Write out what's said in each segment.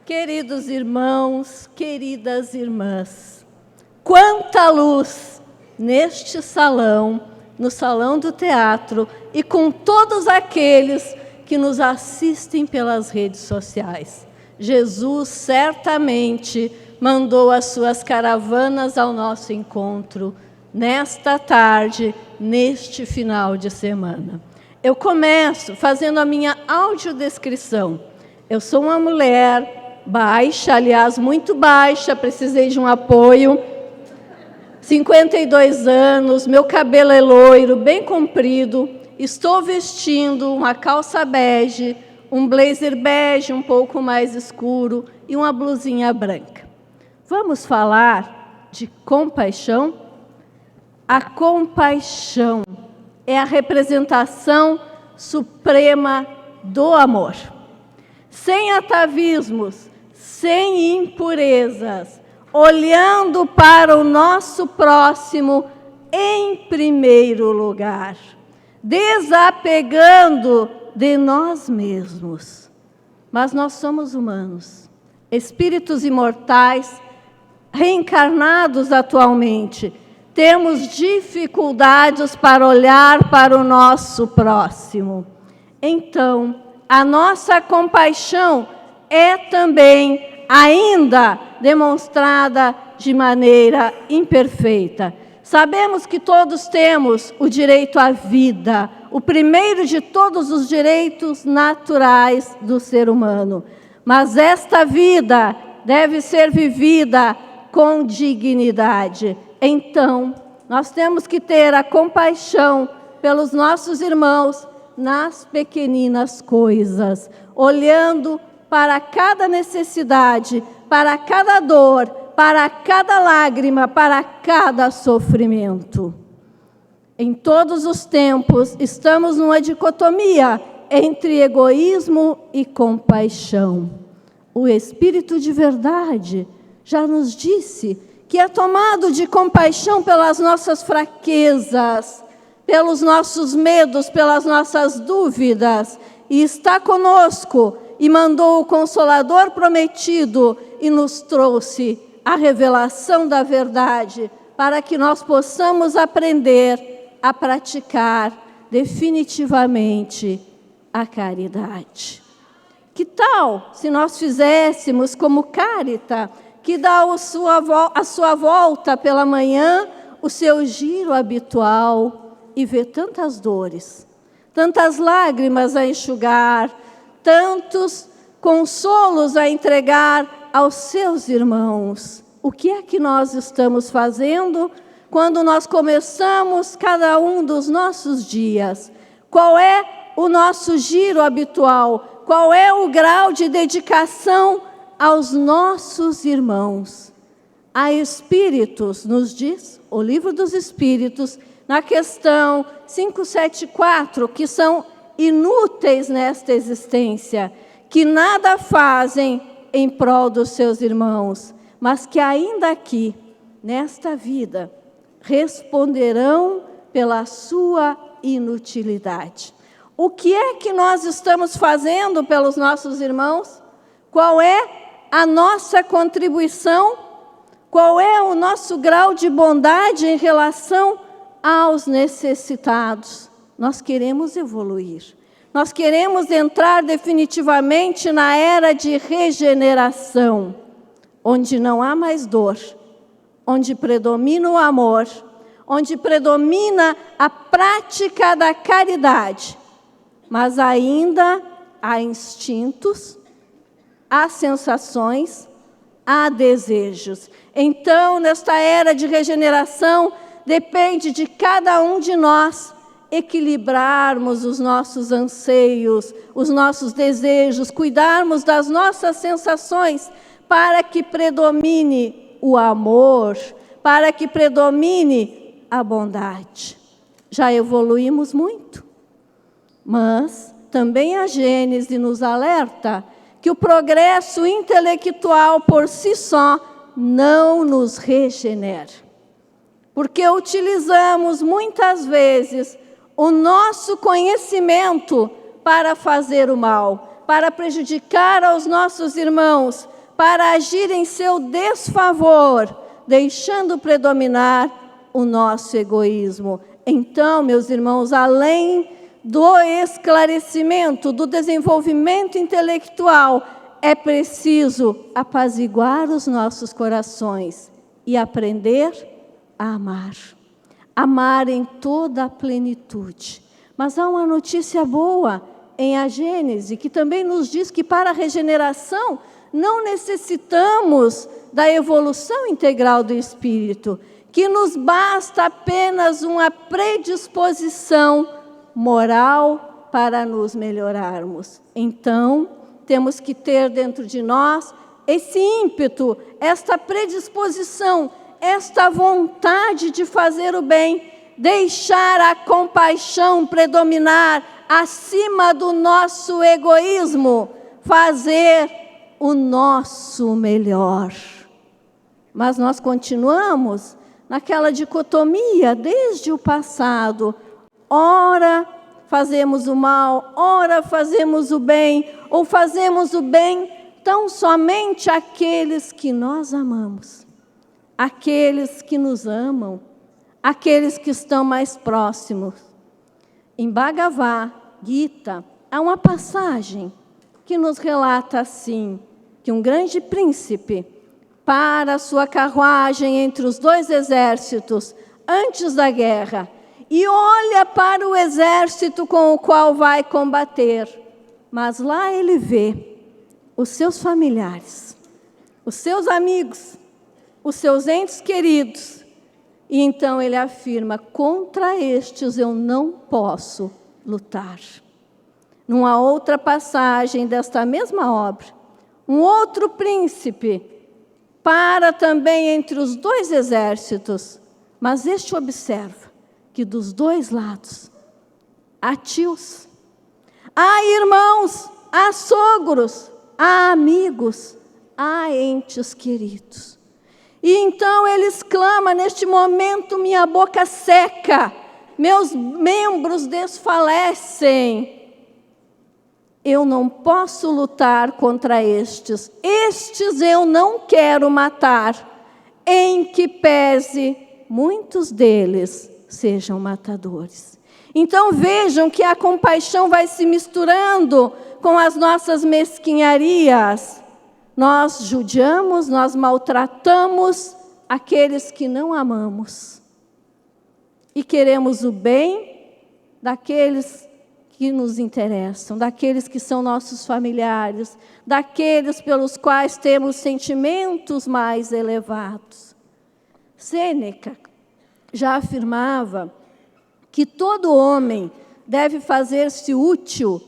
Queridos irmãos, queridas irmãs, quanta luz neste salão, no salão do teatro e com todos aqueles que nos assistem pelas redes sociais. Jesus certamente mandou as suas caravanas ao nosso encontro nesta tarde, neste final de semana. Eu começo fazendo a minha audiodescrição. Eu sou uma mulher baixa, aliás, muito baixa, precisei de um apoio. 52 anos, meu cabelo é loiro, bem comprido. Estou vestindo uma calça bege, um blazer bege um pouco mais escuro e uma blusinha branca. Vamos falar de compaixão? A compaixão é a representação suprema do amor. Sem atavismos, sem impurezas, olhando para o nosso próximo em primeiro lugar, desapegando de nós mesmos. Mas nós somos humanos, espíritos imortais, reencarnados atualmente. Temos dificuldades para olhar para o nosso próximo. Então, a nossa compaixão é também ainda demonstrada de maneira imperfeita. Sabemos que todos temos o direito à vida, o primeiro de todos os direitos naturais do ser humano. Mas esta vida deve ser vivida com dignidade. Então, nós temos que ter a compaixão pelos nossos irmãos nas pequeninas coisas, olhando para cada necessidade, para cada dor, para cada lágrima, para cada sofrimento. Em todos os tempos, estamos numa dicotomia entre egoísmo e compaixão. O Espírito de verdade já nos disse que é tomado de compaixão pelas nossas fraquezas, pelos nossos medos, pelas nossas dúvidas, e está conosco, e mandou o Consolador prometido, e nos trouxe a revelação da verdade, para que nós possamos aprender a praticar definitivamente a caridade. Que tal se nós fizéssemos como Cárita, que dá a sua volta pela manhã, o seu giro habitual, e vê tantas dores, tantas lágrimas a enxugar, tantos consolos a entregar aos seus irmãos. O que é que nós estamos fazendo quando nós começamos cada um dos nossos dias? Qual é o nosso giro habitual? Qual é o grau de dedicação aos nossos irmãos? Há espíritos, nos diz o Livro dos Espíritos, na questão 574, que são inúteis nesta existência, que nada fazem em prol dos seus irmãos, mas que ainda aqui, nesta vida, responderão pela sua inutilidade. O que é que nós estamos fazendo pelos nossos irmãos? Qual é a nossa contribuição? Qual é o nosso grau de bondade em relação aos necessitados? Nós queremos evoluir. Nós queremos entrar definitivamente na era de regeneração, onde não há mais dor, onde predomina o amor, onde predomina a prática da caridade, mas ainda há instintos, há sensações, há desejos. Então, nesta era de regeneração, depende de cada um de nós equilibrarmos os nossos anseios, os nossos desejos, cuidarmos das nossas sensações para que predomine o amor, para que predomine a bondade. Já evoluímos muito, mas também a Gênese nos alerta que o progresso intelectual por si só não nos regenera. Porque utilizamos muitas vezes o nosso conhecimento para fazer o mal, para prejudicar aos nossos irmãos, para agir em seu desfavor, deixando predominar o nosso egoísmo. Então, meus irmãos, além do esclarecimento, do desenvolvimento intelectual, é preciso apaziguar os nossos corações e aprender a amar. Amar em toda a plenitude. Mas há uma notícia boa em a Gênese, que também nos diz que para a regeneração não necessitamos da evolução integral do Espírito, que nos basta apenas uma predisposição moral para nos melhorarmos. Então, temos que ter dentro de nós esse ímpeto, esta predisposição, esta vontade de fazer o bem, deixar a compaixão predominar acima do nosso egoísmo, fazer o nosso melhor. Mas nós continuamos naquela dicotomia desde o passado. Ora fazemos o mal, ora fazemos o bem, ou fazemos o bem tão somente àqueles que nós amamos, aqueles que nos amam, aqueles que estão mais próximos. Em Bhagavad Gita, há uma passagem que nos relata assim, que um grande príncipe, para a sua carruagem entre os dois exércitos, antes da guerra, e olha para o exército com o qual vai combater. Mas lá ele vê os seus familiares, os seus amigos, os seus entes queridos. E então ele afirma: contra estes eu não posso lutar. Numa outra passagem desta mesma obra, um outro príncipe para também entre os dois exércitos, mas este observa que dos dois lados há tios, há irmãos, há sogros, há amigos, há entes queridos. E então ele exclama: neste momento minha boca seca, meus membros desfalecem. Eu não posso lutar contra estes. Estes eu não quero matar, em que pese muitos deles sejam matadores. Então vejam que a compaixão vai se misturando com as nossas mesquinharias. Nós judiamos, nós maltratamos aqueles que não amamos. E queremos o bem daqueles que nos interessam, daqueles que são nossos familiares, daqueles pelos quais temos sentimentos mais elevados. Sêneca já afirmava que todo homem deve fazer-se útil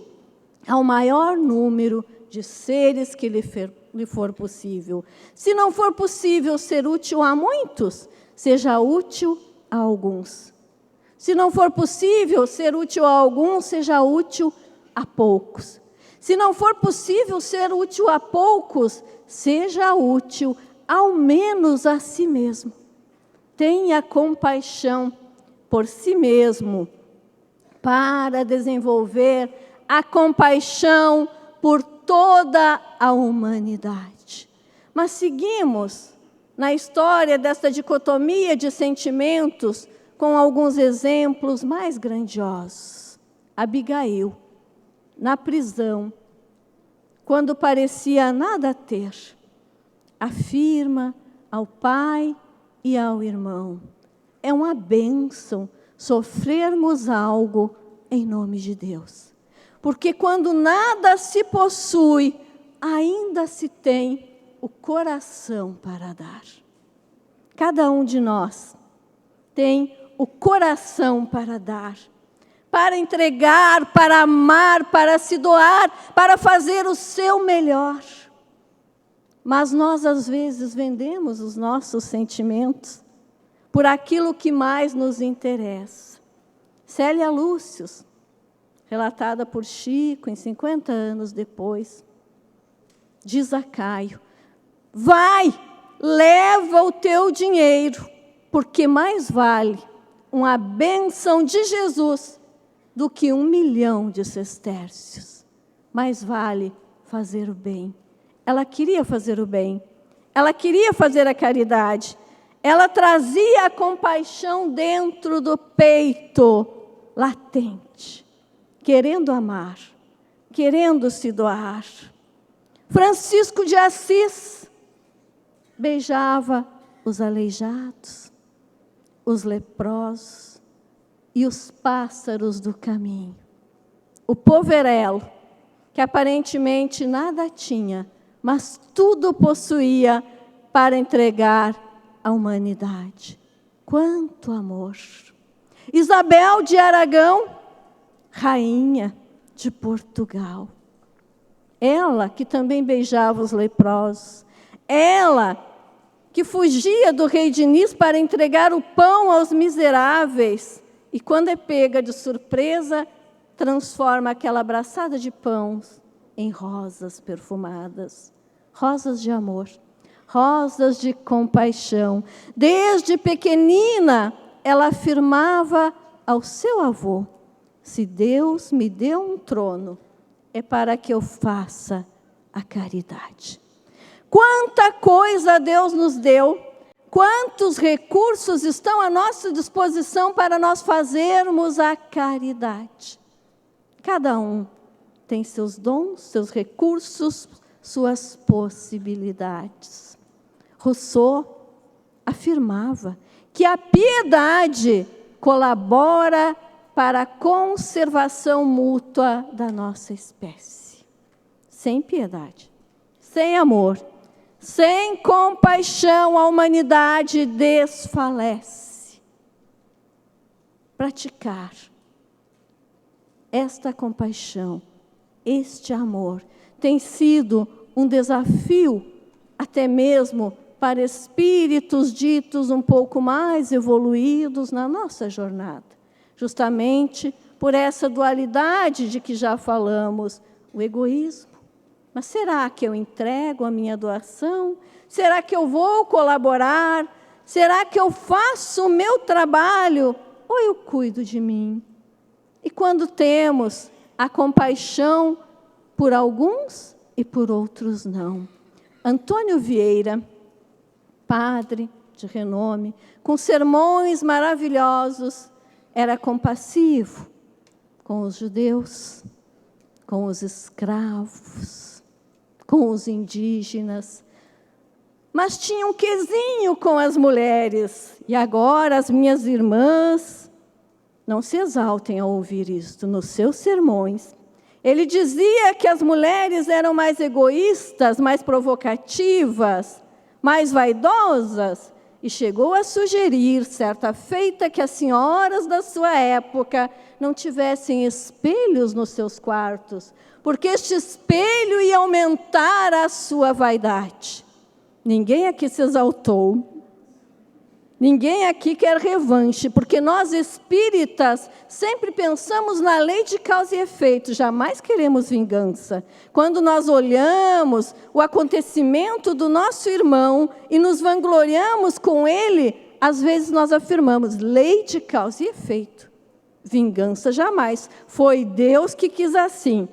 ao maior número de seres que lhe for possível. Se não for possível ser útil a muitos, seja útil a alguns. Se não for possível ser útil a alguns, seja útil a poucos. Se não for possível ser útil a poucos, seja útil ao menos a si mesmo. Tenha compaixão por si mesmo, para desenvolver a compaixão por toda a humanidade. Mas seguimos na história desta dicotomia de sentimentos com alguns exemplos mais grandiosos. Abigail, na prisão, quando parecia nada ter, afirma ao pai e ao irmão: é uma bênção sofrermos algo em nome de Deus. Porque quando nada se possui, ainda se tem o coração para dar. Cada um de nós tem o coração para dar, para entregar, para amar, para se doar, para fazer o seu melhor. Mas nós, às vezes, vendemos os nossos sentimentos por aquilo que mais nos interessa. Célia Lúcius, relatada por Chico em 50 anos depois, diz a Caio: vai, leva o teu dinheiro, porque mais vale uma bênção de Jesus do que 1 milhão de sestércios. Mais vale fazer o bem. Ela queria fazer o bem. Ela queria fazer a caridade. Ela trazia a compaixão dentro do peito, latente, querendo amar, querendo se doar. Francisco de Assis beijava os aleijados, os leprosos e os pássaros do caminho. O poverelo, que aparentemente nada tinha, mas tudo possuía para entregar à humanidade. Quanto amor! Isabel de Aragão, rainha de Portugal. Ela que também beijava os leprosos. Ela que fugia do rei Diniz para entregar o pão aos miseráveis. E quando é pega de surpresa, transforma aquela braçada de pão em rosas perfumadas. Rosas de amor, rosas de compaixão. Desde pequenina, ela afirmava ao seu avô: se Deus me deu um trono, é para que eu faça a caridade. Quanta coisa Deus nos deu, quantos recursos estão à nossa disposição para nós fazermos a caridade. Cada um tem seus dons, seus recursos, suas possibilidades. Rousseau afirmava que a piedade colabora para a conservação mútua da nossa espécie. Sem piedade, sem amor, sem compaixão, a humanidade desfalece. Praticar esta compaixão, este amor, tem sido um desafio, até mesmo para espíritos ditos um pouco mais evoluídos na nossa jornada. Justamente por essa dualidade de que já falamos, o egoísmo. Mas será que eu entrego a minha doação? Será que eu vou colaborar? Será que eu faço o meu trabalho? Ou eu cuido de mim? E quando temos a compaixão por alguns e por outros não. Antônio Vieira, padre de renome, com sermões maravilhosos, era compassivo com os judeus, com os escravos, com os indígenas, mas tinha um quesinho com as mulheres. E agora as minhas irmãs, não se exaltem ao ouvir isto, nos seus sermões, ele dizia que as mulheres eram mais egoístas, mais provocativas, mais vaidosas, e chegou a sugerir, certa feita, que as senhoras da sua época não tivessem espelhos nos seus quartos, porque este espelho ia aumentar a sua vaidade. Ninguém aqui se exaltou. Ninguém aqui quer revanche, porque nós espíritas sempre pensamos na lei de causa e efeito, jamais queremos vingança. Quando nós olhamos o acontecimento do nosso irmão e nos vangloriamos com ele, às vezes nós afirmamos lei de causa e efeito. Vingança jamais, foi Deus que quis assim.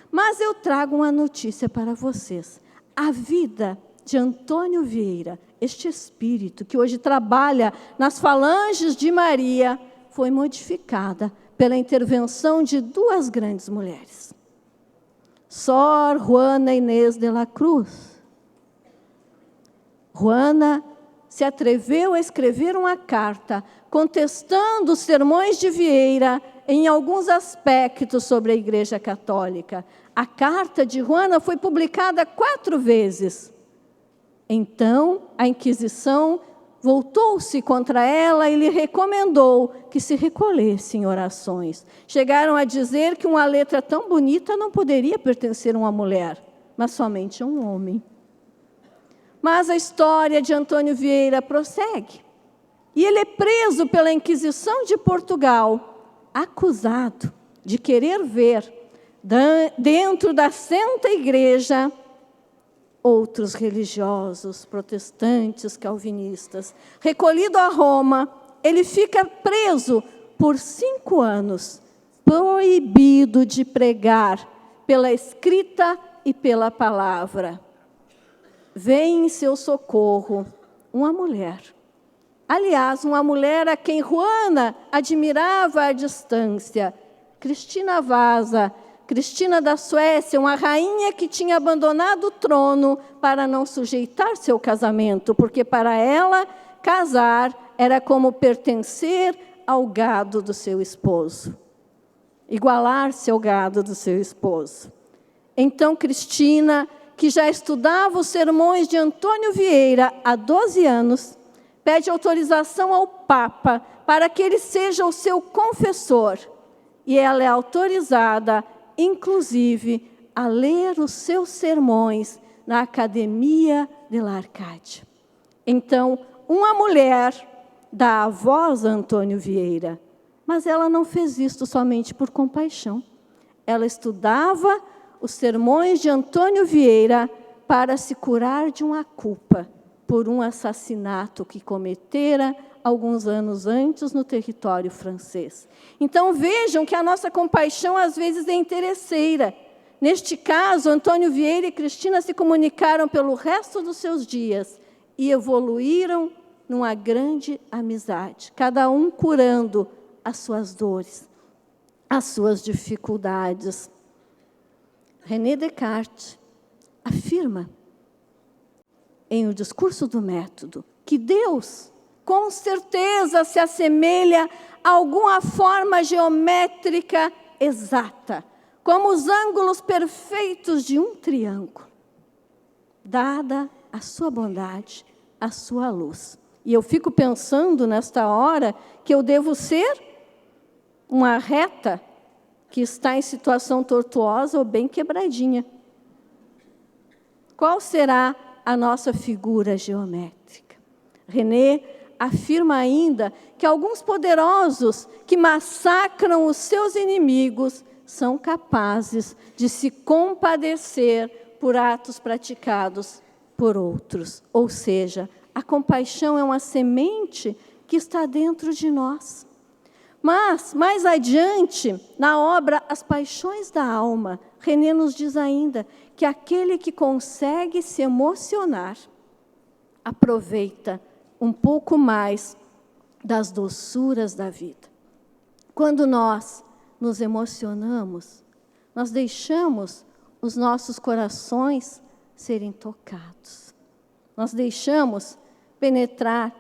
Mas eu trago uma notícia para vocês. A vida de Antônio Vieira, este espírito que hoje trabalha nas falanges de Maria, foi modificada pela intervenção de duas grandes mulheres. Sor Juana Inês de la Cruz. Juana se atreveu a escrever uma carta contestando os sermões de Vieira em alguns aspectos sobre a Igreja Católica. A carta de Juana foi publicada 4 vezes. Então, a Inquisição voltou-se contra ela e lhe recomendou que se recolhesse em orações. Chegaram a dizer que uma letra tão bonita não poderia pertencer a uma mulher, mas somente a um homem. Mas a história de Antônio Vieira prossegue. E ele é preso pela Inquisição de Portugal, acusado de querer ver dentro da Santa Igreja outros religiosos, protestantes, calvinistas. Recolhido a Roma, ele fica preso por 5 anos, proibido de pregar pela escrita e pela palavra. vem em seu socorro uma mulher. Aliás, uma mulher a quem Juana admirava à distância. Cristina Vasa, Cristina da Suécia, uma rainha que tinha abandonado o trono para não sujeitar seu casamento, porque para ela, casar era como pertencer ao gado do seu esposo. Igualar-se ao gado do seu esposo. Então, Cristina, que já estudava os sermões de Antônio Vieira há 12 anos, pede autorização ao Papa para que ele seja o seu confessor. E ela é autorizada, inclusive, a ler os seus sermões na Academia de la Arcádia. Então, uma mulher dá a voz a Antônio Vieira, mas ela não fez isto somente por compaixão. Ela estudava os sermões de Antônio Vieira para se curar de uma culpa por um assassinato que cometera alguns anos antes no território francês. Então, vejam que a nossa compaixão, às vezes, é interesseira. Neste caso, Antônio Vieira e Cristina se comunicaram pelo resto dos seus dias e evoluíram numa grande amizade, cada um curando as suas dores, as suas dificuldades. René Descartes afirma, em O Discurso do Método, que Deus, com certeza, se assemelha a alguma forma geométrica exata, como os ângulos perfeitos de um triângulo, dada a sua bondade, a sua luz. E eu fico pensando, nesta hora, que eu devo ser uma reta que está em situação tortuosa ou bem quebradinha. Qual será a nossa figura geométrica? René afirma ainda que alguns poderosos que massacram os seus inimigos são capazes de se compadecer por atos praticados por outros. Ou seja, a compaixão é uma semente que está dentro de nós. Mas, mais adiante, na obra As Paixões da Alma, René nos diz ainda que aquele que consegue se emocionar aproveita um pouco mais das doçuras da vida. Quando nós nos emocionamos, nós deixamos os nossos corações serem tocados. Nós deixamos penetrar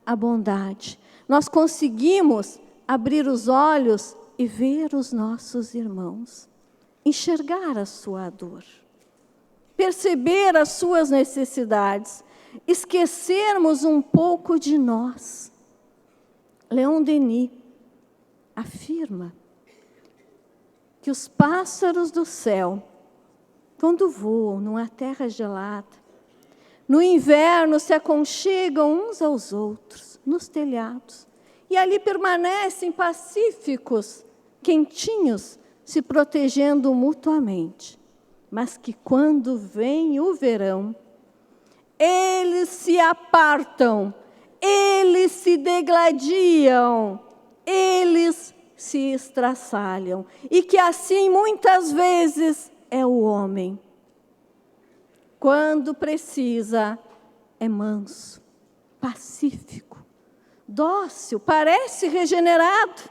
a bondade. Nós conseguimos abrir os olhos e ver os nossos irmãos, enxergar a sua dor, perceber as suas necessidades, esquecermos um pouco de nós. Leon Denis afirma que os pássaros do céu, quando voam numa terra gelada, no inverno se aconchegam uns aos outros, nos telhados, e ali permanecem pacíficos, quentinhos, se protegendo mutuamente. Mas que quando vem o verão, eles se apartam, eles se degladiam, eles se estraçalham. E que assim, muitas vezes, é o homem. Quando precisa, é manso, pacífico, dócil, parece regenerado.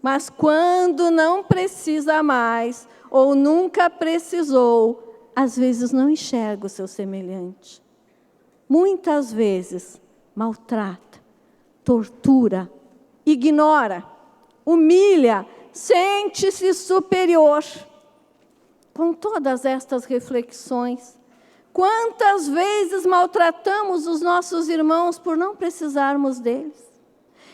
Mas quando não precisa mais, ou nunca precisou, às vezes não enxerga o seu semelhante. Muitas vezes maltrata, tortura, ignora, humilha, sente-se superior. Com todas estas reflexões, quantas vezes maltratamos os nossos irmãos por não precisarmos deles?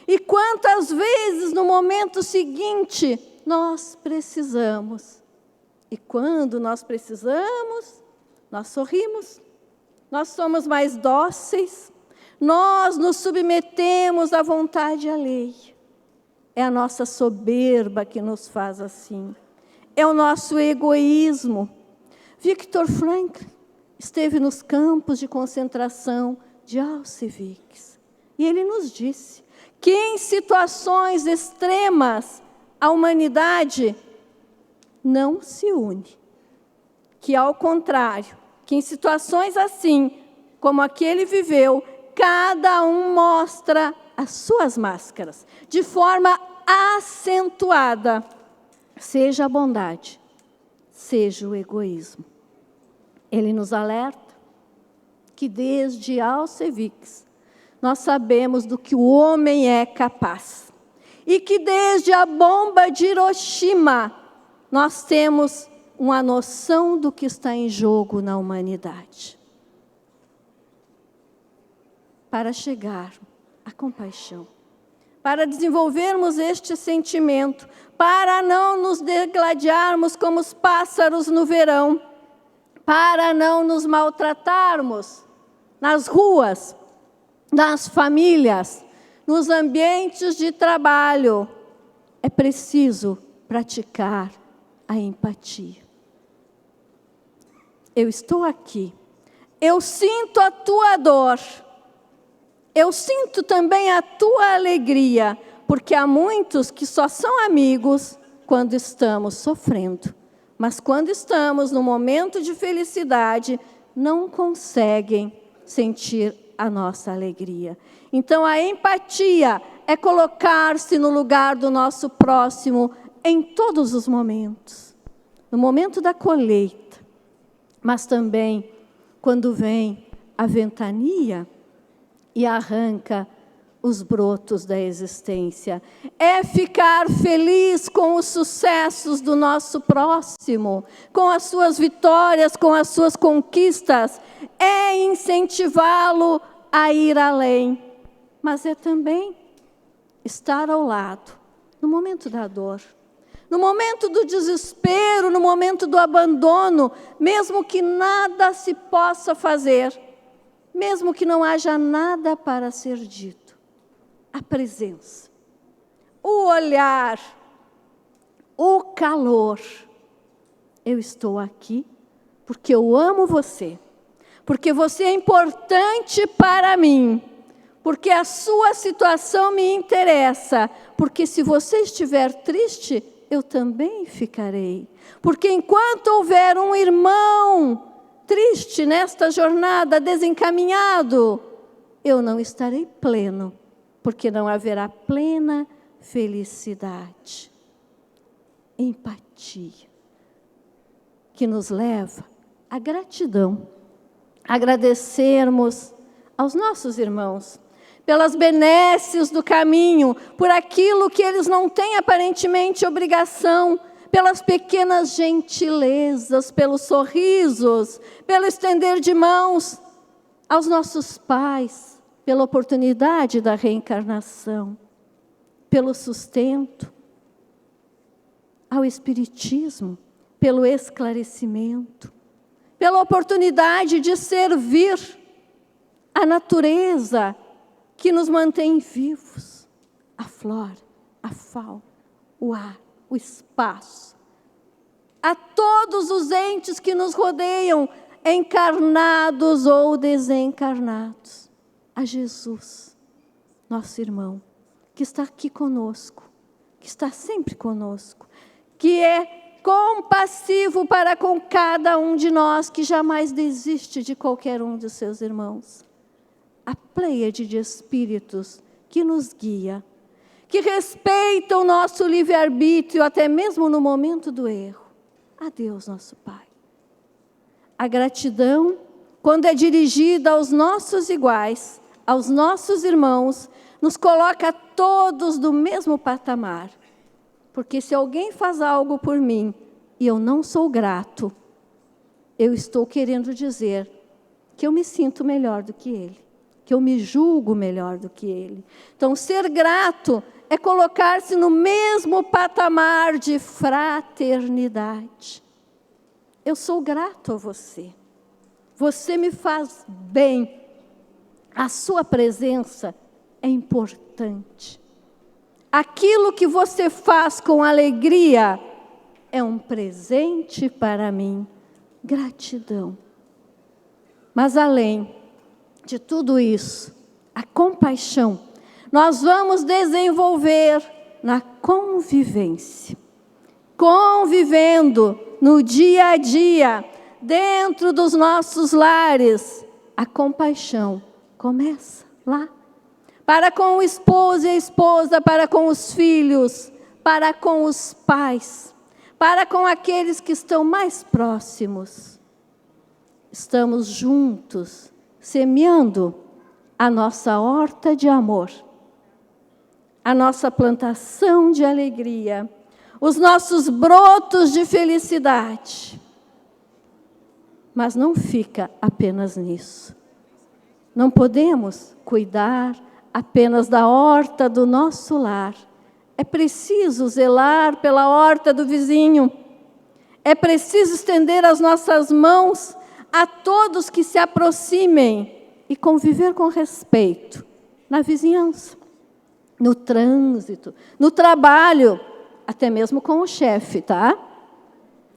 E quantas vezes, no momento seguinte, nós precisamos? E quando nós precisamos, nós sorrimos, nós somos mais dóceis, nós nos submetemos à vontade alheia. É a nossa soberba que nos faz assim. É o nosso egoísmo. Viktor Frankl esteve nos campos de concentração de Auschwitz. E ele nos disse que em situações extremas a humanidade não se une. Que, ao contrário, que em situações assim, como a que ele viveu, cada um mostra as suas máscaras, de forma acentuada, seja a bondade, seja o egoísmo. Ele nos alerta que desde Auschwitz nós sabemos do que o homem é capaz. E que desde a bomba de Hiroshima nós temos uma noção do que está em jogo na humanidade. Para chegar à compaixão, para desenvolvermos este sentimento, para não nos degladiarmos como os pássaros no verão, para não nos maltratarmos nas ruas, nas famílias, nos ambientes de trabalho, é preciso praticar a empatia. Eu estou aqui, eu sinto a tua dor, eu sinto também a tua alegria, porque há muitos que só são amigos quando estamos sofrendo. Mas quando estamos no momento de felicidade, não conseguem sentir a nossa alegria. Então, a empatia é colocar-se no lugar do nosso próximo em todos os momentos. No momento da colheita, mas também quando vem a ventania e arranca os brotos da existência. É ficar feliz com os sucessos do nosso próximo, com as suas vitórias, com as suas conquistas. É incentivá-lo a ir além. Mas é também estar ao lado, no momento da dor, no momento do desespero, no momento do abandono, mesmo que nada se possa fazer, mesmo que não haja nada para ser dito. A presença, o olhar, o calor. Eu estou aqui porque eu amo você, porque você é importante para mim, porque a sua situação me interessa, porque se você estiver triste, eu também ficarei. Porque enquanto houver um irmão triste nesta jornada, desencaminhado, eu não estarei pleno, porque não haverá plena felicidade. Empatia, que nos leva à gratidão, agradecermos aos nossos irmãos, pelas benesses do caminho, por aquilo que eles não têm aparentemente obrigação, pelas pequenas gentilezas, pelos sorrisos, pelo estender de mãos aos nossos pais, pela oportunidade da reencarnação, pelo sustento, ao Espiritismo, pelo esclarecimento, pela oportunidade de servir a natureza que nos mantém vivos, a flora, a fauna, o ar, o espaço, a todos os entes que nos rodeiam, encarnados ou desencarnados, a Jesus, nosso irmão, que está aqui conosco, que está sempre conosco, que é compassivo para com cada um de nós, que jamais desiste de qualquer um de seus irmãos. A pleiade de espíritos que nos guia, que respeita o nosso livre-arbítrio, até mesmo no momento do erro. A Deus, nosso Pai. A gratidão, quando é dirigida aos nossos iguais, aos nossos irmãos, nos coloca todos do mesmo patamar. Porque se alguém faz algo por mim e eu não sou grato, eu estou querendo dizer que eu me sinto melhor do que ele, que eu me julgo melhor do que ele. Então, ser grato é colocar-se no mesmo patamar de fraternidade. Eu sou grato a você. Você me faz bem. A sua presença é importante. Aquilo que você faz com alegria é um presente para mim. Gratidão. Mas além de tudo isso, a compaixão, nós vamos desenvolver na convivência. Convivendo no dia a dia, dentro dos nossos lares, a compaixão começa lá. Para com o esposo e a esposa, para com os filhos, para com os pais, para com aqueles que estão mais próximos. Estamos juntos, semeando a nossa horta de amor, a nossa plantação de alegria, os nossos brotos de felicidade. Mas não fica apenas nisso. Não podemos cuidar apenas da horta do nosso lar. É preciso zelar pela horta do vizinho. É preciso estender as nossas mãos a todos que se aproximem e conviver com respeito na vizinhança, no trânsito, no trabalho, até mesmo com o chefe, tá?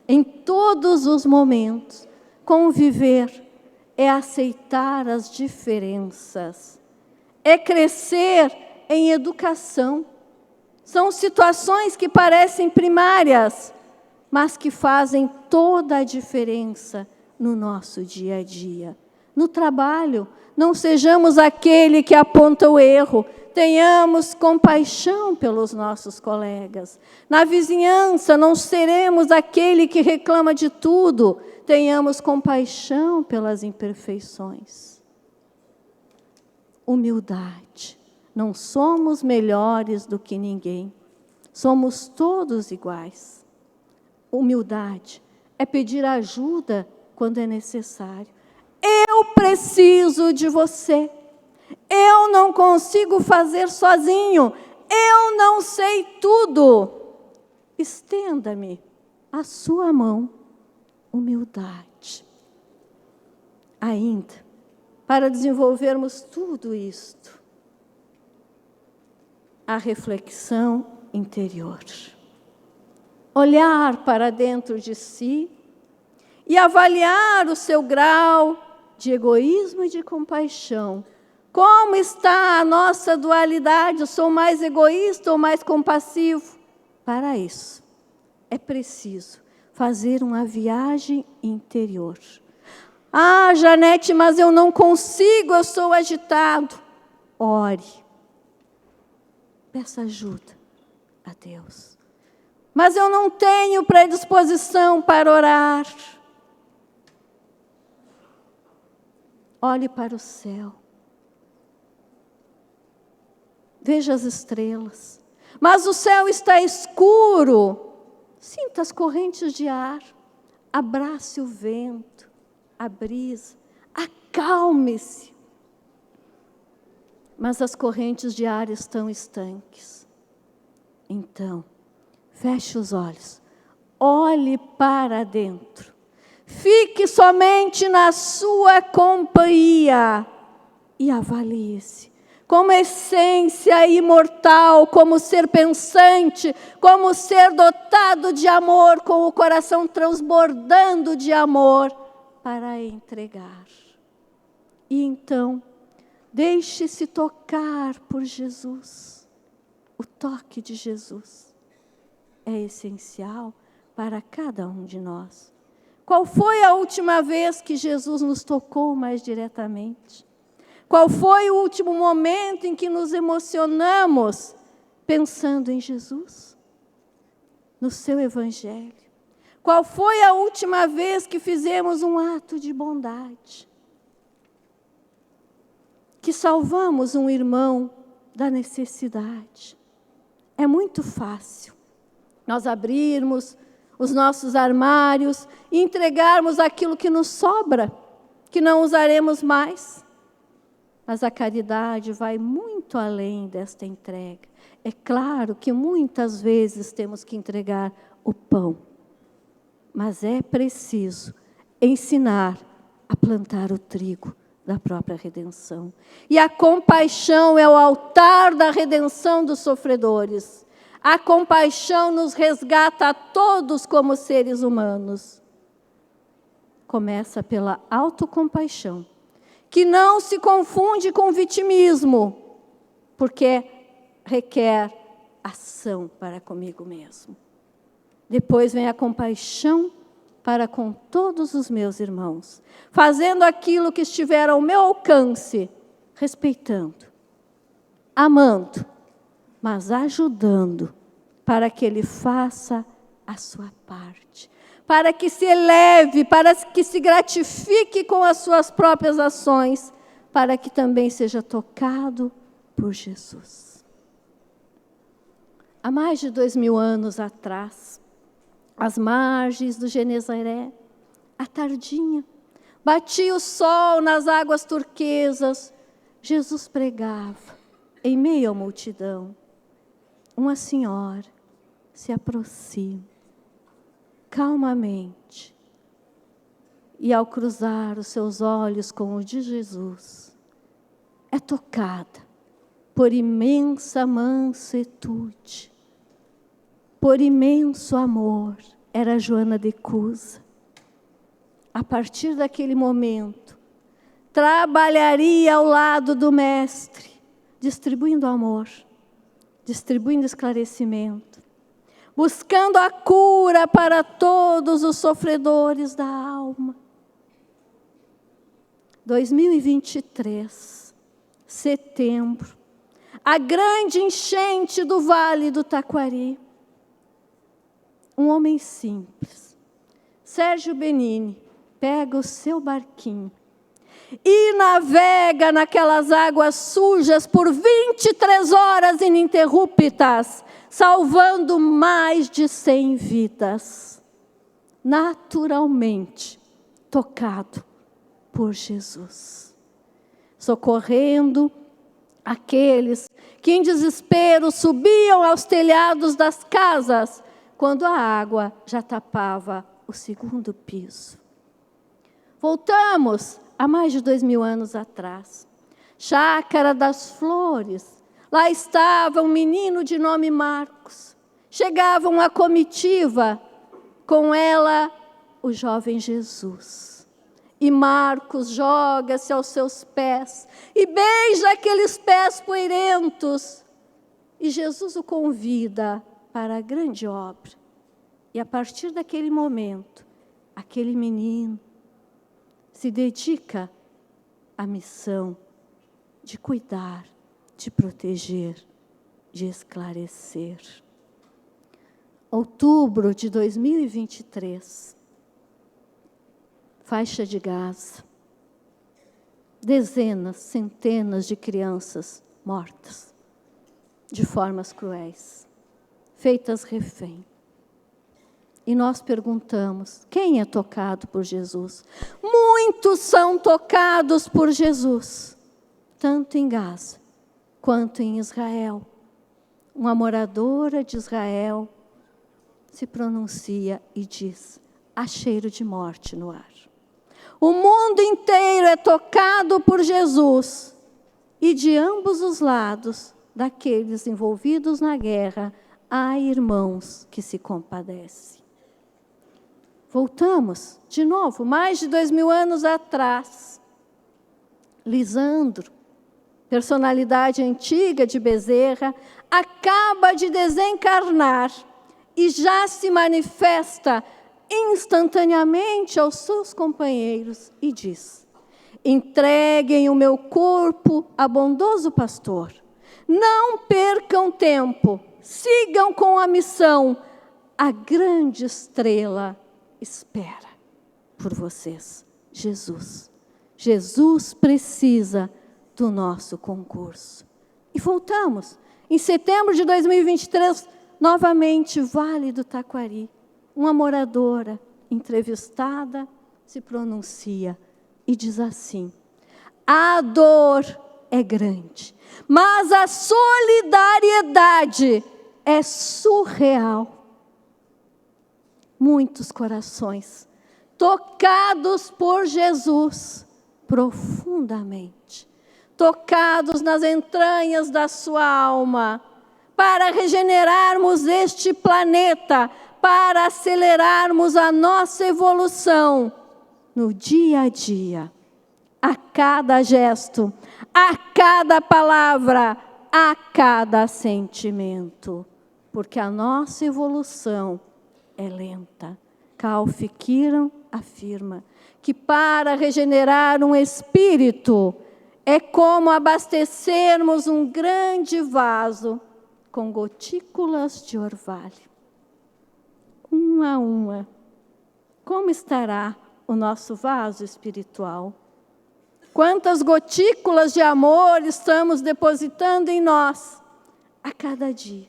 Em todos os momentos, conviver é aceitar as diferenças, é crescer em educação. São situações que parecem primárias, mas que fazem toda a diferença no nosso dia a dia. No trabalho, não sejamos aquele que aponta o erro, tenhamos compaixão pelos nossos colegas. Na vizinhança, não seremos aquele que reclama de tudo, tenhamos compaixão pelas imperfeições. Humildade. Não somos melhores do que ninguém. Somos todos iguais. Humildade é pedir ajuda quando é necessário. Eu preciso de você. Eu não consigo fazer sozinho. Eu não sei tudo. Estenda-me a sua mão. Humildade. Ainda, para desenvolvermos tudo isto, a reflexão interior. Olhar para dentro de si e avaliar o seu grau de egoísmo e de compaixão. Como está a nossa dualidade? Eu sou mais egoísta ou mais compassivo? Para isso, é preciso fazer uma viagem interior. Ah, Janete, mas eu não consigo, eu sou agitado. Ore. Peça ajuda a Deus. Mas eu não tenho predisposição para orar. Olhe para o céu. Veja as estrelas. Mas o céu está escuro. Sinta as correntes de ar. Abrace o vento, a brisa. Acalme-se. Mas as correntes de ar estão estanques. Então, feche os olhos. Olhe para dentro. Fique somente na sua companhia e avalie-se como essência imortal, como ser pensante, como ser dotado de amor, com o coração transbordando de amor para entregar. E então, deixe-se tocar por Jesus. O toque de Jesus é essencial para cada um de nós. Qual foi a última vez que Jesus nos tocou mais diretamente? Qual foi o último momento em que nos emocionamos pensando em Jesus? No seu Evangelho? Qual foi a última vez que fizemos um ato de bondade? Que salvamos um irmão da necessidade? É muito fácil nós abrirmos os nossos armários e entregarmos aquilo que nos sobra, que não usaremos mais. Mas a caridade vai muito além desta entrega. É claro que muitas vezes temos que entregar o pão, mas é preciso ensinar a plantar o trigo da própria redenção. E a compaixão é o altar da redenção dos sofredores. A compaixão nos resgata a todos como seres humanos. Começa pela autocompaixão, que não se confunde com vitimismo, porque requer ação para comigo mesmo. Depois vem a compaixão para com todos os meus irmãos, fazendo aquilo que estiver ao meu alcance, respeitando, amando, mas ajudando para que ele faça a sua parte, para que se eleve, para que se gratifique com as suas próprias ações, para que também seja tocado por Jesus. Há mais de 2000 anos atrás, às margens do Genezaré, à tardinha, batia o sol nas águas turquesas, Jesus pregava em meio à multidão. Uma senhora se aproxima, calmamente, e ao cruzar os seus olhos com o de Jesus, é tocada por imensa mansuetude, por imenso amor. Era Joana de Cusa. A partir daquele momento, trabalharia ao lado do Mestre, distribuindo amor, distribuindo esclarecimento, buscando a cura para todos os sofredores da alma. 2023, setembro, a grande enchente do Vale do Taquari. Um homem simples, Sérgio Benini, pega o seu barquinho e navega naquelas águas sujas por 23 horas ininterruptas, salvando mais de 100 vidas, naturalmente tocado por Jesus, socorrendo aqueles que em desespero subiam aos telhados das casas, quando a água já tapava o segundo piso. Voltamos a mais de 2000 anos atrás. Chácara das Flores. Lá estava um menino de nome Marcos. Chegava uma comitiva, com ela o jovem Jesus. E Marcos joga-se aos seus pés e beija aqueles pés poeirentos. E Jesus o convida para a grande obra. E a partir daquele momento, aquele menino se dedica à missão de cuidar, de proteger, de esclarecer. Outubro de 2023, faixa de Gaza, dezenas, centenas de crianças mortas, de formas cruéis, feitas refém. E nós perguntamos, quem é tocado por Jesus? Muitos são tocados por Jesus, tanto em Gaza, quanto em Israel. Uma moradora de Israel se pronuncia e diz, há cheiro de morte no ar. O mundo inteiro é tocado por Jesus, e de ambos os lados, daqueles envolvidos na guerra, há irmãos que se compadecem. Voltamos, de novo, mais de 2000 anos atrás. Lisandro, personalidade antiga de Bezerra, acaba de desencarnar e já se manifesta instantaneamente aos seus companheiros e diz, entreguem o meu corpo a bondoso pastor, não percam tempo, sigam com a missão, a grande estrela espera por vocês, Jesus. Jesus precisa do nosso concurso. E voltamos. Em setembro de 2023, novamente, Vale do Taquari. Uma moradora entrevistada se pronuncia e diz assim, a dor é grande, mas a solidariedade é surreal. Muitos corações tocados por Jesus profundamente, tocados nas entranhas da sua alma, para regenerarmos este planeta, para acelerarmos a nossa evolução no dia a dia, a cada gesto, a cada palavra, a cada sentimento, porque a nossa evolução é lenta, Kalf Kiran afirma que para regenerar um espírito é como abastecermos um grande vaso com gotículas de orvalho. Uma a uma. Como estará o nosso vaso espiritual? Quantas gotículas de amor estamos depositando em nós a cada dia?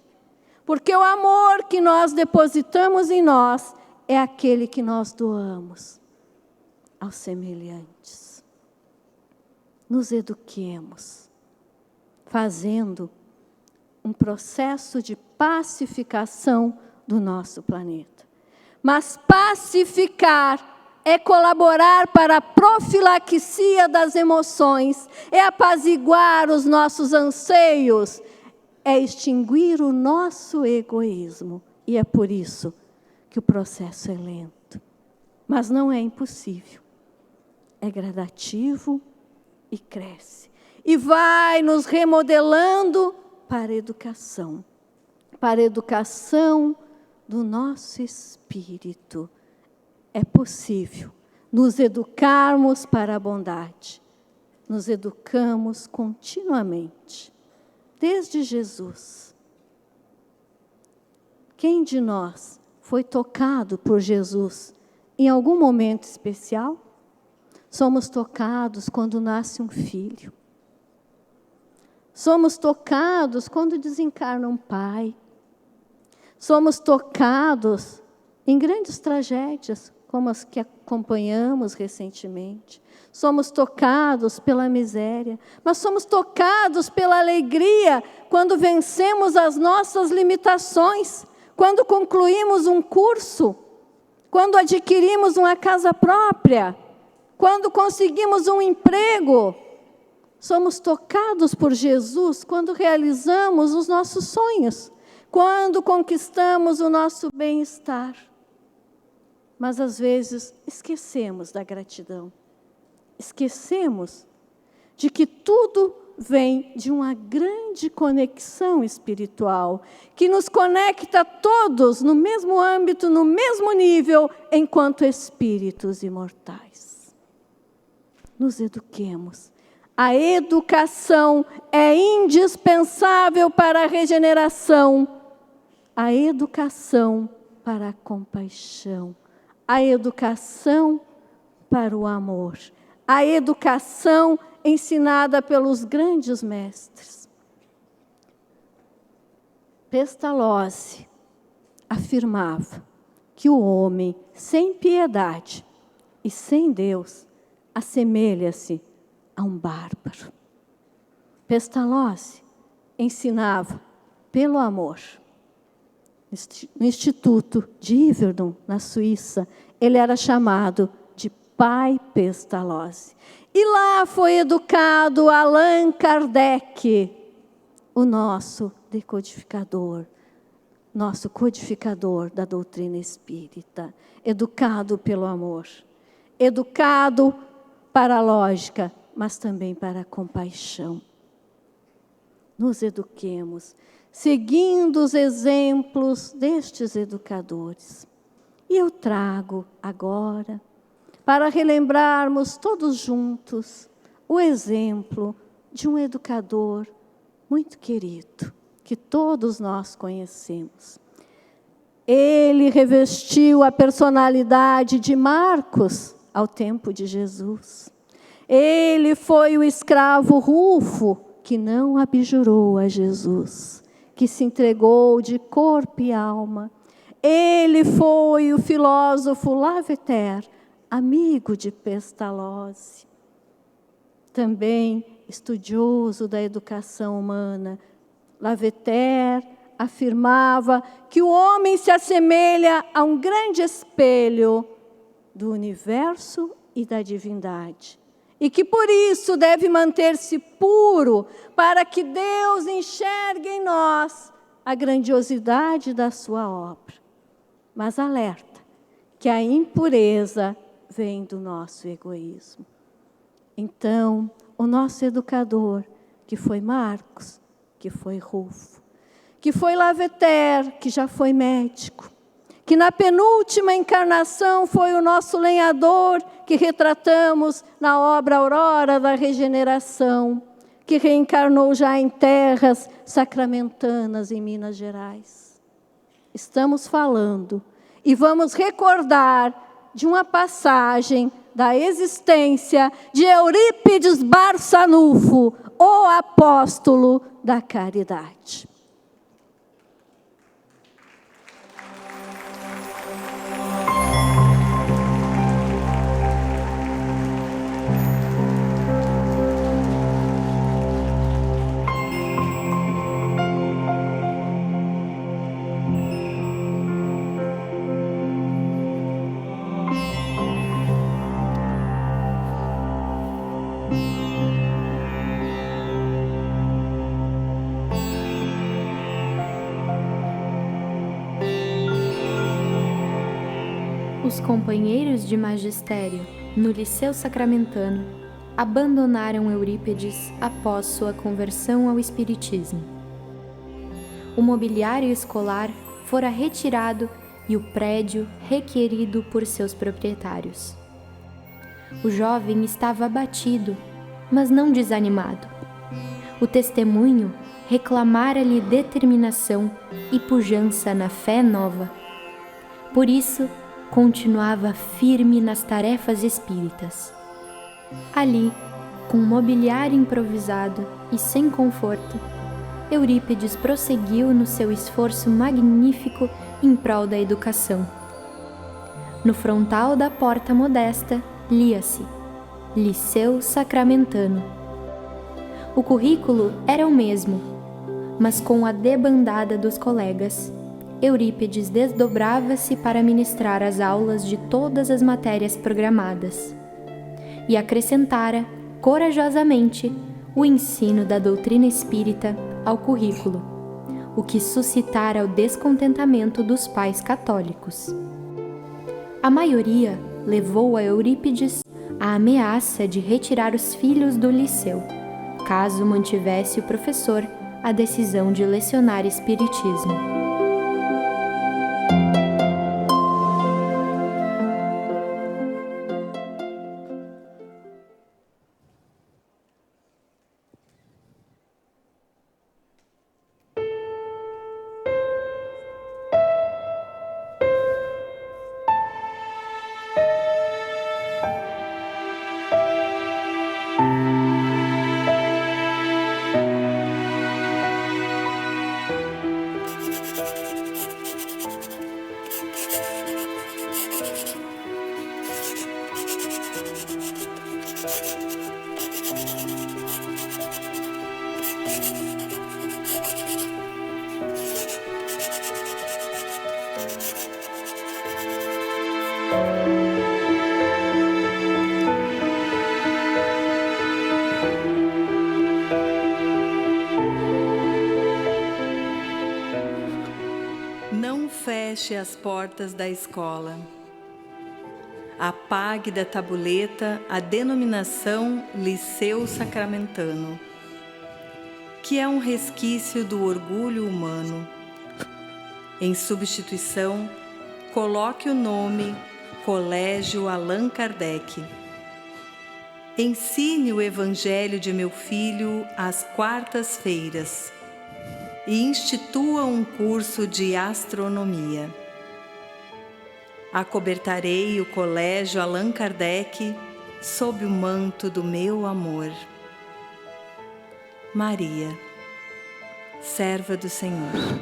Porque o amor que nós depositamos em nós é aquele que nós doamos aos semelhantes. Nos eduquemos, fazendo um processo de pacificação do nosso planeta. Mas pacificar é colaborar para a profilaxia das emoções, é apaziguar os nossos anseios, é extinguir o nosso egoísmo. E é por isso que o processo é lento. Mas não é impossível. É gradativo e cresce. E vai nos remodelando para a educação do nosso espírito. É possível nos educarmos para a bondade. Nos educamos continuamente, desde Jesus. Quem de nós foi tocado por Jesus em algum momento especial? Somos tocados quando nasce um filho. Somos tocados quando desencarna um pai. Somos tocados em grandes tragédias, como as que acompanhamos recentemente. Somos tocados pela miséria, mas somos tocados pela alegria quando vencemos as nossas limitações, quando concluímos um curso, quando adquirimos uma casa própria, quando conseguimos um emprego. Somos tocados por Jesus quando realizamos os nossos sonhos, quando conquistamos o nosso bem-estar. Mas, às vezes, esquecemos da gratidão. Esquecemos de que tudo vem de uma grande conexão espiritual, que nos conecta todos no mesmo âmbito, no mesmo nível, enquanto espíritos imortais. Nos eduquemos. A educação é indispensável para a regeneração. A educação para a compaixão. A educação para o amor. A educação ensinada pelos grandes mestres. Pestalozzi afirmava que o homem sem piedade e sem Deus assemelha-se a um bárbaro. Pestalozzi ensinava pelo amor. No Instituto de Yverdon, na Suíça, ele era chamado de Pai Pestalozzi. E lá foi educado Allan Kardec, o nosso decodificador, nosso codificador da doutrina espírita, educado pelo amor, educado para a lógica, mas também para a compaixão. Nos eduquemos, seguindo os exemplos destes educadores. E eu trago agora, para relembrarmos todos juntos, o exemplo de um educador muito querido, que todos nós conhecemos. Ele revestiu a personalidade de Marcos ao tempo de Jesus. Ele foi o escravo Rufo, que não abjurou a Jesus, que se entregou de corpo e alma. Ele foi o filósofo Lavater, amigo de Pestalozzi. Também estudioso da educação humana, Lavater afirmava que o homem se assemelha a um grande espelho do universo e da divindade. E que por isso deve manter-se puro, para que Deus enxergue em nós a grandiosidade da sua obra. Mas alerta, que a impureza vem do nosso egoísmo. Então, o nosso educador, que foi Marcos, que foi Rufo, que foi Lavater, que já foi médico, que na penúltima encarnação foi o nosso lenhador, que retratamos na obra Aurora da Regeneração, que reencarnou já em terras sacramentanas em Minas Gerais. Estamos falando e vamos recordar de uma passagem da existência de Eurípides Barçanufo, o apóstolo da caridade. Os companheiros de magistério no Liceu Sacramentano abandonaram Eurípides após sua conversão ao espiritismo. O mobiliário escolar fora retirado e o prédio requerido por seus proprietários. O jovem estava abatido, mas não desanimado. O testemunho reclamara-lhe determinação e pujança na fé nova. Por isso, continuava firme nas tarefas espíritas. Ali, com mobiliário improvisado e sem conforto, Eurípides prosseguiu no seu esforço magnífico em prol da educação. No frontal da porta modesta, lia-se Liceu Sacramentano. O currículo era o mesmo, mas com a debandada dos colegas, Eurípides desdobrava-se para ministrar as aulas de todas as matérias programadas e acrescentara, corajosamente, o ensino da doutrina espírita ao currículo, o que suscitara o descontentamento dos pais católicos. A maioria levou a Eurípides a ameaça de retirar os filhos do liceu, caso mantivesse o professor a decisão de lecionar espiritismo. Não feche as portas da escola. Apague da tabuleta a denominação Liceu Sacramentano, que é um resquício do orgulho humano. Em substituição, coloque o nome Colégio Allan Kardec. Ensine o Evangelho de meu filho às quartas-feiras e institua um curso de astronomia. Acobertarei o Colégio Allan Kardec sob o manto do meu amor. Maria, serva do Senhor.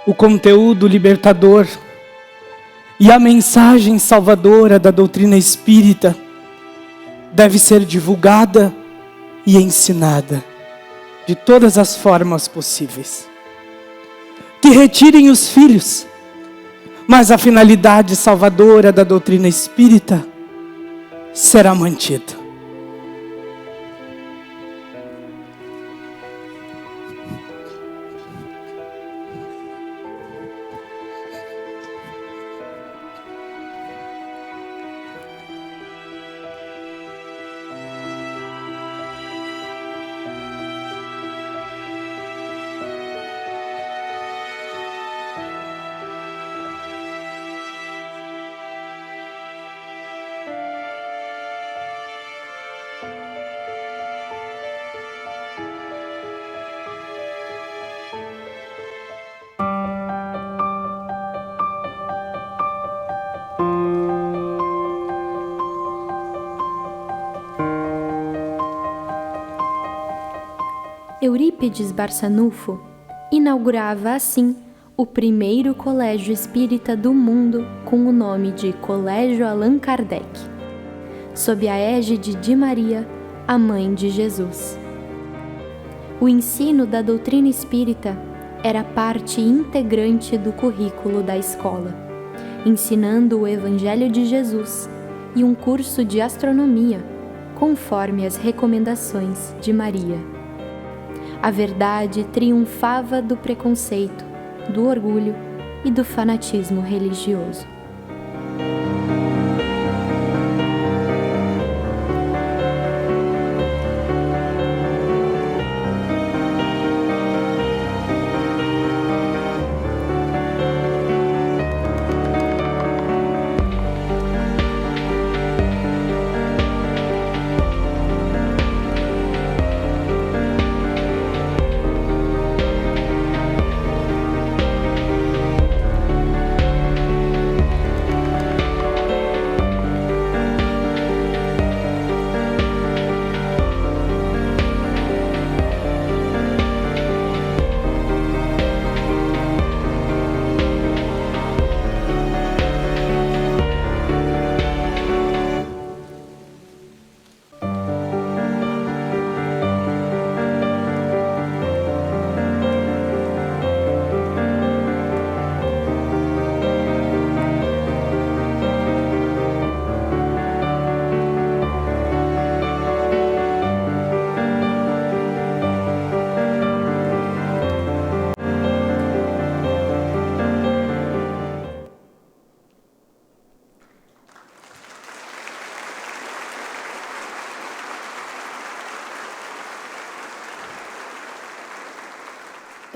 O conteúdo libertador e a mensagem salvadora da doutrina espírita deve ser divulgada e ensinada de todas as formas possíveis. Que retirem os filhos, mas a finalidade salvadora da doutrina espírita será mantida. Eurípides Barçanufo inaugurava assim o primeiro colégio espírita do mundo com o nome de Colégio Allan Kardec, sob a égide de Maria, a mãe de Jesus. O ensino da doutrina espírita era parte integrante do currículo da escola, ensinando o Evangelho de Jesus e um curso de astronomia, conforme as recomendações de Maria. A verdade triunfava do preconceito, do orgulho e do fanatismo religioso.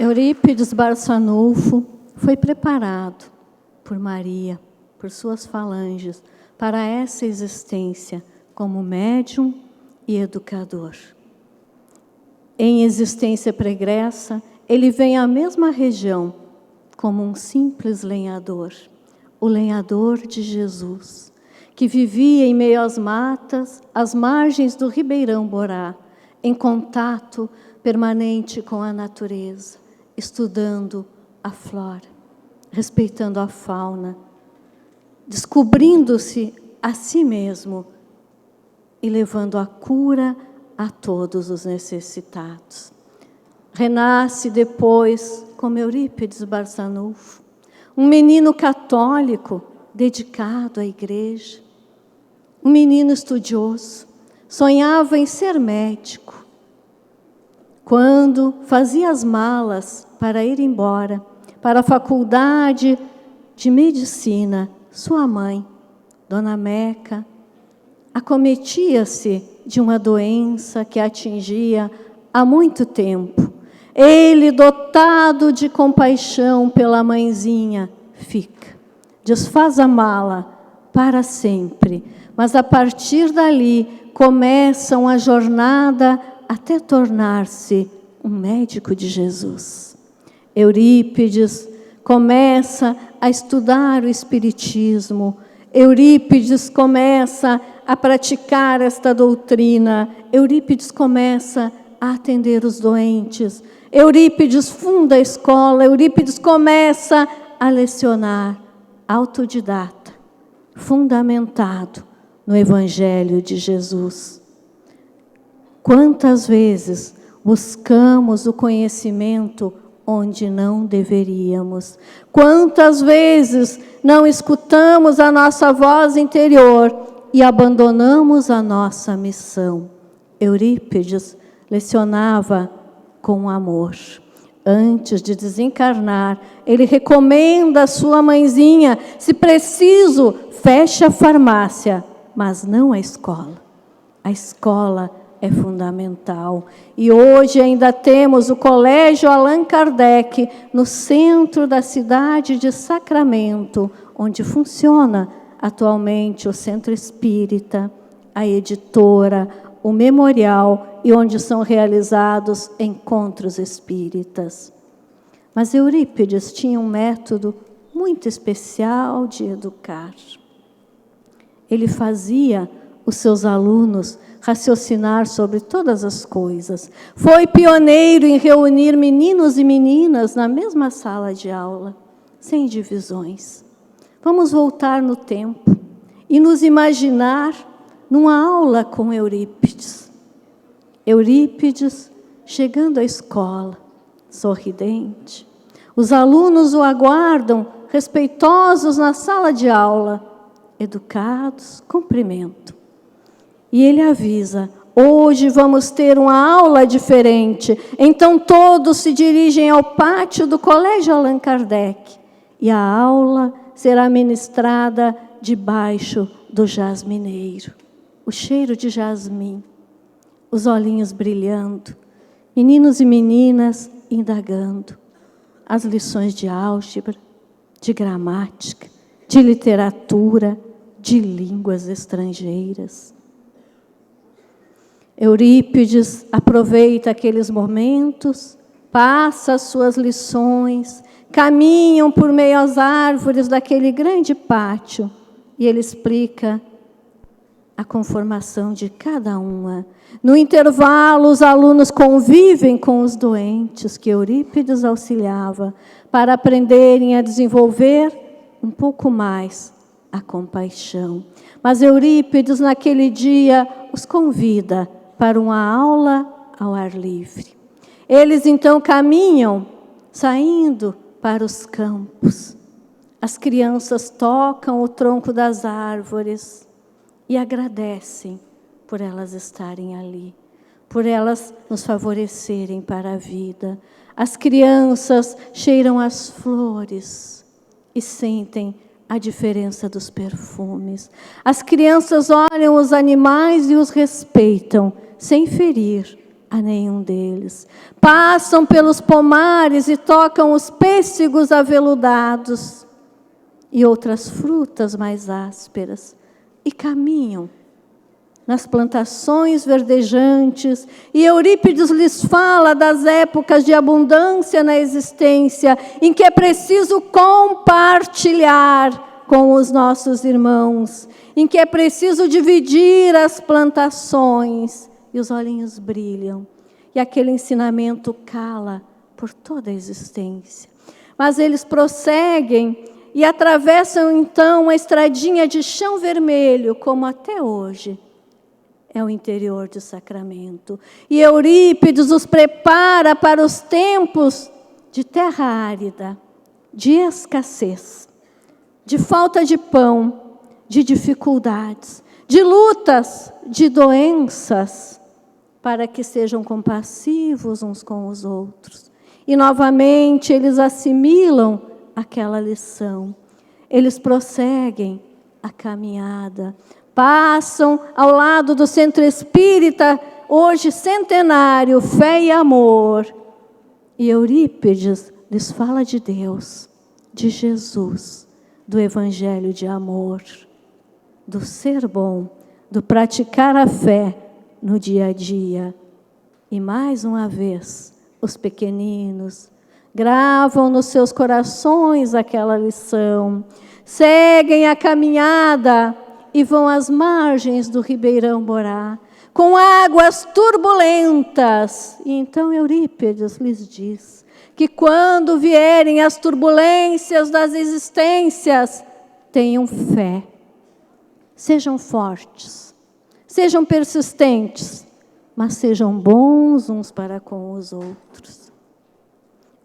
Eurípides Barçanufo foi preparado por Maria, por suas falanges, para essa existência como médium e educador. Em existência pregressa, ele vem à mesma região como um simples lenhador, o lenhador de Jesus, que vivia em meio às matas, às margens do Ribeirão Borá, em contato permanente com a natureza, estudando a flora, respeitando a fauna, descobrindo-se a si mesmo e levando a cura a todos os necessitados. Renasce depois, como Eurípides Barçanufo, um menino católico dedicado à igreja, um menino estudioso, sonhava em ser médico. Quando fazia as malas para ir embora para a faculdade de medicina, sua mãe, Dona Meca, acometia-se de uma doença que a atingia há muito tempo. Ele, dotado de compaixão pela mãezinha, fica, desfaz a mala para sempre, mas a partir dali começa uma jornada até tornar-se um médico de Jesus. Eurípides começa a estudar o Espiritismo. Eurípides começa a praticar esta doutrina. Eurípides começa a atender os doentes. Eurípides funda a escola. Eurípides começa a lecionar, autodidata, fundamentado no Evangelho de Jesus. Quantas vezes buscamos o conhecimento onde não deveríamos? Quantas vezes não escutamos a nossa voz interior e abandonamos a nossa missão? Eurípides lecionava com amor. Antes de desencarnar, ele recomenda à sua mãezinha, se preciso, feche a farmácia, mas não a escola. A escola é fundamental. E hoje ainda temos o Colégio Allan Kardec, no centro da cidade de Sacramento, onde funciona atualmente o Centro Espírita, a editora, o memorial e onde são realizados encontros espíritas. Mas Eurípides tinha um método muito especial de educar. Ele fazia os seus alunos raciocinar sobre todas as coisas. Foi pioneiro em reunir meninos e meninas na mesma sala de aula, sem divisões. Vamos voltar no tempo e nos imaginar numa aula com Eurípides. Eurípides chegando à escola, sorridente. Os alunos o aguardam, respeitosos na sala de aula, educados, cumprimentam. E ele avisa: hoje vamos ter uma aula diferente. Então todos se dirigem ao pátio do Colégio Allan Kardec. E a aula será ministrada debaixo do jasmineiro. O cheiro de jasmim, os olhinhos brilhando, meninos e meninas indagando as lições de álgebra, de gramática, de literatura, de línguas estrangeiras. Eurípides aproveita aqueles momentos, passa as suas lições, caminham por meio às árvores daquele grande pátio e ele explica a conformação de cada uma. No intervalo, os alunos convivem com os doentes que Eurípides auxiliava para aprenderem a desenvolver um pouco mais a compaixão. Mas Eurípides, naquele dia, os convida para uma aula ao ar livre. Eles, então, caminham, saindo para os campos. As crianças tocam o tronco das árvores e agradecem por elas estarem ali, por elas nos favorecerem para a vida. As crianças cheiram as flores e sentem a diferença dos perfumes. As crianças olham os animais e os respeitam, sem ferir a nenhum deles. Passam pelos pomares e tocam os pêssegos aveludados e outras frutas mais ásperas, e caminham nas plantações verdejantes, e Eurípides lhes fala das épocas de abundância na existência, em que é preciso compartilhar com os nossos irmãos, em que é preciso dividir as plantações, e os olhinhos brilham, e aquele ensinamento cala por toda a existência. Mas eles prosseguem e atravessam então uma estradinha de chão vermelho, como até hoje é o interior do Sacramento. E Eurípides os prepara para os tempos de terra árida, de escassez, de falta de pão, de dificuldades, de lutas, de doenças, para que sejam compassivos uns com os outros. E novamente eles assimilam aquela lição. Eles prosseguem a caminhada, passam ao lado do Centro Espírita, hoje centenário, Fé e Amor. E Eurípides lhes fala de Deus, de Jesus, do Evangelho de amor, do ser bom, do praticar a fé no dia a dia. E mais uma vez, os pequeninos gravam nos seus corações aquela lição, seguem a caminhada e vão às margens do Ribeirão Borá, com águas turbulentas. E então Eurípides lhes diz que quando vierem as turbulências das existências, tenham fé, sejam fortes, sejam persistentes, mas sejam bons uns para com os outros.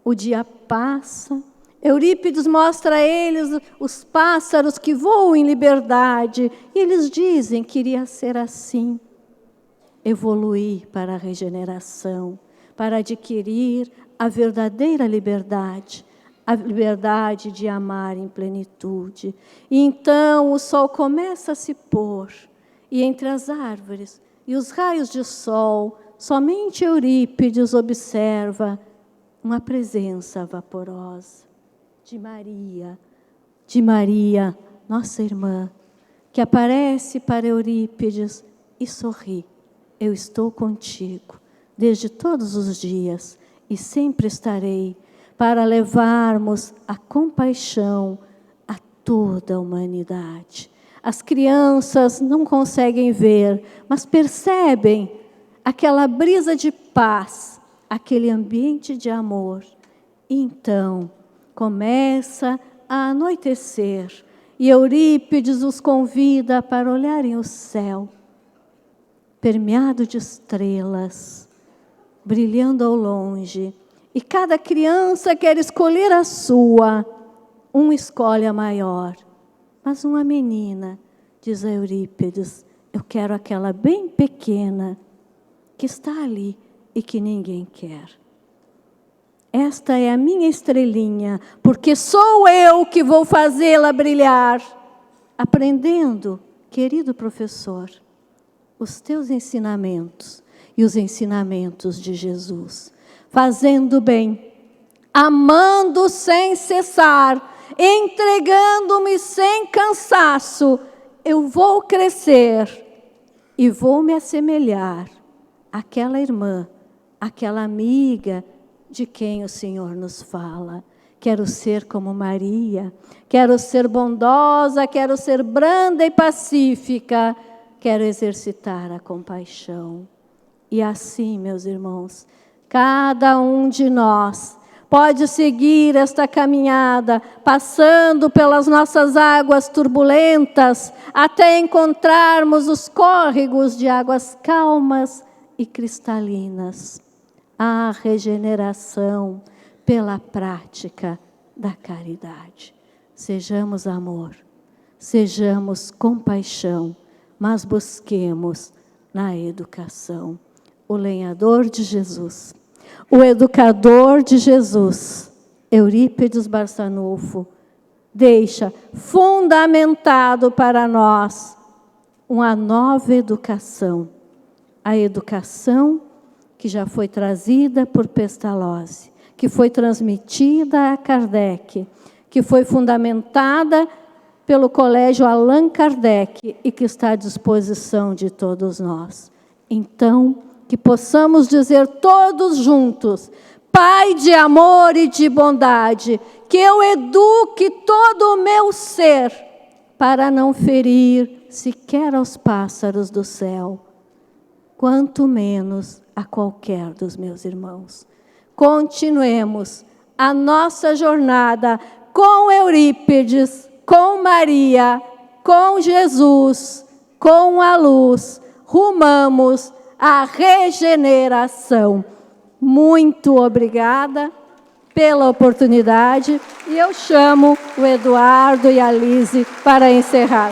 O dia passa, Eurípides mostra a eles os pássaros que voam em liberdade, e eles dizem que iria ser assim, evoluir para a regeneração, para adquirir a verdadeira liberdade, a liberdade de amar em plenitude. E então o sol começa a se pôr, e entre as árvores e os raios de sol, somente Eurípides observa uma presença vaporosa de Maria, nossa irmã, que aparece para Eurípides e sorri. Eu estou contigo desde todos os dias e sempre estarei para levarmos a compaixão a toda a humanidade. As crianças não conseguem ver, mas percebem aquela brisa de paz, aquele ambiente de amor. Então, começa a anoitecer e Eurípides os convida para olharem o céu, permeado de estrelas, brilhando ao longe. E cada criança quer escolher a sua. Um escolhe a maior. Mas uma menina, diz a Eurípides, eu quero aquela bem pequena, que está ali e que ninguém quer. Esta é a minha estrelinha, porque sou eu que vou fazê-la brilhar. Aprendendo, querido professor, os teus ensinamentos e os ensinamentos de Jesus. Fazendo bem, amando sem cessar, entregando-me sem cansaço, eu vou crescer e vou me assemelhar àquela irmã, àquela amiga de quem o Senhor nos fala. Quero ser como Maria, quero ser bondosa, quero ser branda e pacífica, quero exercitar a compaixão. E assim, meus irmãos, cada um de nós pode seguir esta caminhada, passando pelas nossas águas turbulentas, até encontrarmos os córregos de águas calmas e cristalinas. A regeneração pela prática da caridade. Sejamos amor, sejamos compaixão, mas busquemos na educação. O lenhador de Jesus, o educador de Jesus, Eurípides Barçanufo, deixa fundamentado para nós uma nova educação. A educação que já foi trazida por Pestalozzi, que foi transmitida a Kardec, que foi fundamentada pelo Colégio Allan Kardec e que está à disposição de todos nós. Então, que possamos dizer todos juntos, Pai de amor e de bondade, que eu eduque todo o meu ser para não ferir sequer aos pássaros do céu, quanto menos a qualquer dos meus irmãos. Continuemos a nossa jornada com Eurípides, com Maria, com Jesus, com a luz, rumamos à regeneração. Muito obrigada pela oportunidade e eu chamo o Eduardo e a Lise para encerrar.